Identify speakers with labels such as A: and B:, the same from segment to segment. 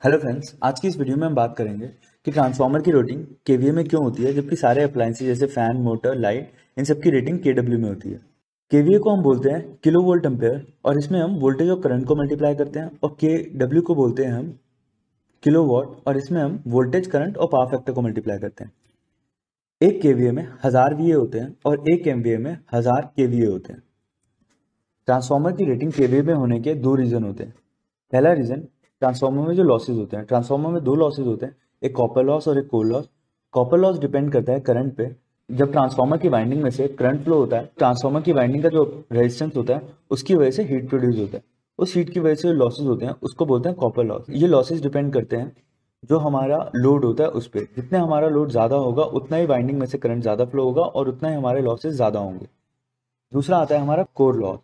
A: Hello friends, आज की इस वीडियो में हम बात करेंगे कि ट्रांसफार्मर की रेटिंग केवीए में क्यों होती है, जबकि सारे अप्लायंसेस जैसे फैन, मोटर, लाइट इन सब की रेटिंग केडब्ल्यू में होती है। केवीए को हम बोलते हैं किलो वोल्ट एम्पेयर और इसमें हम वोल्टेज और करंट को मल्टीप्लाई करते हैं, और केडब्ल्यू को बोलते हैं हम किलो वॉट और इसमें हम वोल्टेज, करंट और पावर फैक्टर को मल्टीप्लाई करते हैं। एक केवीए में 1000 वीए होते हैं और एक एमवीए में 1000 केवीए होते हैं। ट्रांसफार्मर की रेटिंग केवीए में होने के दो रीजन होते हैं। पहला रीजन, ट्रांसफार्मर में जो लॉसेज होते हैं, ट्रांसफार्मर में दो लॉसेज होते हैं, एक कॉपर लॉस और एक core loss. Copper loss depend करता है करंट पे। जब ट्रांसफार्मर की वाइंडिंग में से करंट फ्लो होता है, ट्रांसफार्मर की वाइंडिंग का जो रेजिस्टेंस होता है उसकी वजह से हीट प्रोड्यूस होता है। उस हीट की वजह से लॉसेज होते हैं, उसको बोलते हैं कॉपर लॉस। ये लॉसेज डिपेंड करते हैं जो हमारा लोड होता है उस पर। जितने हमारा लोड ज़्यादा होगा उतना ही वाइंडिंग में से करंट ज़्यादा फ्लो होगा और उतना ही हमारे लॉसेज ज़्यादा होंगे। दूसरा आता है हमारा कोर लॉस।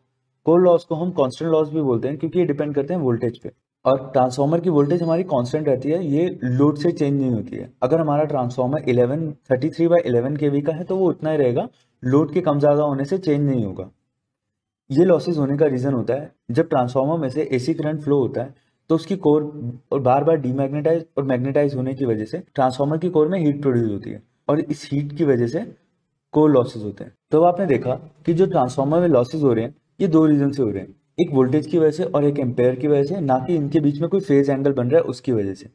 A: कोर लॉस को हम कांस्टेंट लॉस भी बोलते हैं क्योंकि ये डिपेंड करते हैं वोल्टेज पे। और ट्रांसफार्मर की वोल्टेज हमारी कांस्टेंट रहती है, ये लोड से चेंज नहीं होती है। अगर हमारा ट्रांसफार्मर 1133/11 केवी का है तो वो उतना ही रहेगा, लोड के कम ज़्यादा होने से चेंज नहीं होगा। ये लॉसेज होने का रीज़न होता है जब ट्रांसफार्मर में से एसी करंट फ्लो होता है तो उसकी कोर और बार बार डीमैग्नेटाइज और मैग्नेटाइज होने की वजह से ट्रांसफार्मर की कोर में हीट प्रोड्यूस होती है और इस हीट की वजह से कोर लॉसेज होते हैं। तो आपने देखा कि जो ट्रांसफार्मर में लॉसेज हो रहे हैं ये दो रीजन से हो रहे हैं, एक वोल्टेज की वजह से और एक एम्पेयर की वजह से, ना कि इनके बीच में कोई फेज एंगल बन रहा है उसकी वजह से।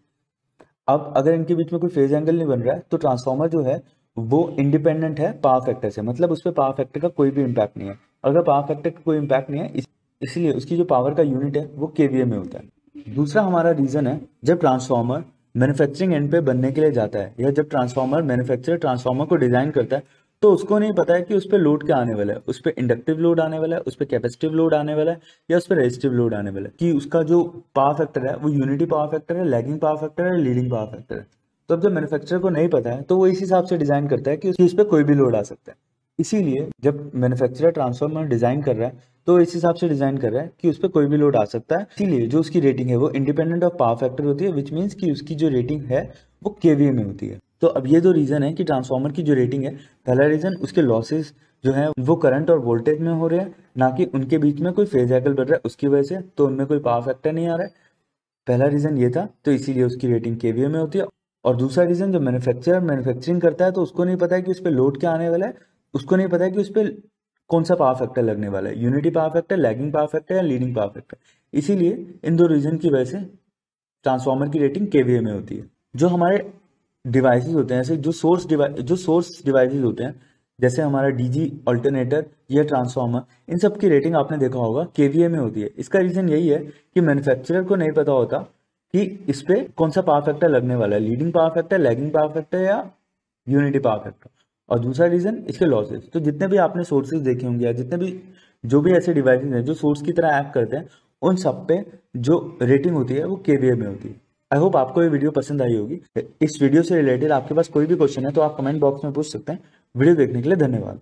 A: अब अगर इनके बीच में कोई फेज एंगल नहीं बन रहा है तो ट्रांसफार्मर जो है वो इंडिपेंडेंट है पावर फैक्टर से, मतलब उस पर पावर फैक्टर का कोई भी इम्पैक्ट नहीं है। अगर पावर फैक्टर का कोई इम्पैक्ट नहीं है इसलिए उसकी जो पावर का यूनिट है वो केवीए में होता है। दूसरा हमारा रीजन है जब ट्रांसफार्मर मैन्युफैक्चरिंग एंड पे बनने के लिए जाता है, या जब ट्रांसफार्मर मैन्युफैक्चरर ट्रांसफार्मर को डिजाइन करता है तो उसको नहीं पता है कि उस पर लोड क्या आने वाला है, उस पर इंडक्टिव लोड आने वाला है, उस पर कैपेसिटिव लोड आने वाला है या उस पर रेजिस्टिव लोड आने वाला है, कि उसका जो पावर फैक्टर है वो यूनिटी पावर फैक्टर है, लैगिंग पावर फैक्टर है, लीडिंग पावर फैक्टर है। तो अब जब मैन्युफैक्चरर को नहीं पता है तो वो इस हिसाब से डिजाइन करता है कि उस पर कोई भी लोड आ सकता है। इसीलिए जब मैन्युफैक्चरर ट्रांसफार्मर डिजाइन कर रहा है तो इस हिसाब से डिजाइन कर रहा है कि उस पर कोई भी लोड आ सकता है। इसीलिए जो उसकी रेटिंग है वो इंडिपेंडेंट ऑफ पावर फैक्टर होती है, विच मीन्स कि उसकी जो रेटिंग है वो केवीए में होती है। तो अब ये दो रीजन है कि ट्रांसफार्मर की जो रेटिंग है, पहला रीजन उसके लॉसेस जो है वो करंट और वोल्टेज में हो रहे हैं, ना कि उनके बीच में कोई फेज एंगल बढ़ रहा है उसकी वजह से, तो उनमें कोई पावर फैक्टर नहीं आ रहा है। पहला रीजन ये था, तो इसीलिए उसकी रेटिंग केवीए में होती है। और दूसरा रीजन, जब मैन्युफैक्चरर मैन्युफैक्चरिंग करता है तो उसको नहीं पता है कि उस पर लोड क्या आने वाला है, उसको नहीं पता है कि उस पर कौन सा पावर फैक्टर लगने वाला है, unity power factor, lagging power factor या लीडिंग पावर फैक्टर। इसीलिए इन दो रीजन की वजह से ट्रांसफार्मर की रेटिंग केवीए में होती है। जो हमारे डिवाइसेस होते हैं, ऐसे जो सोर्स डिवाइसेस होते हैं, जैसे हमारा डीजी अल्टरनेटर या ट्रांसफार्मर, इन सब की रेटिंग आपने देखा होगा केवीए में होती है। इसका रीजन यही है कि मैन्युफैक्चरर को नहीं पता होता कि इस पे कौन सा पावर फैक्टर लगने वाला है, leading power factor, lagging power factor या यूनिटी पावर फैक्टर। और दूसरा रीजन इसके लॉसेस। तो जितने भी आपने सोर्सेज देखे होंगे या जितने भी जो भी ऐसे डिवाइसेज हैं जो सोर्स की तरह एक्ट करते हैं, उन सब पे जो रेटिंग होती है वो केवीए में होती है। आई होप आपको ये वीडियो पसंद आई होगी। इस वीडियो से रिलेटेड आपके पास कोई भी क्वेश्चन है तो आप कमेंट बॉक्स में पूछ सकते हैं। वीडियो देखने के लिए धन्यवाद।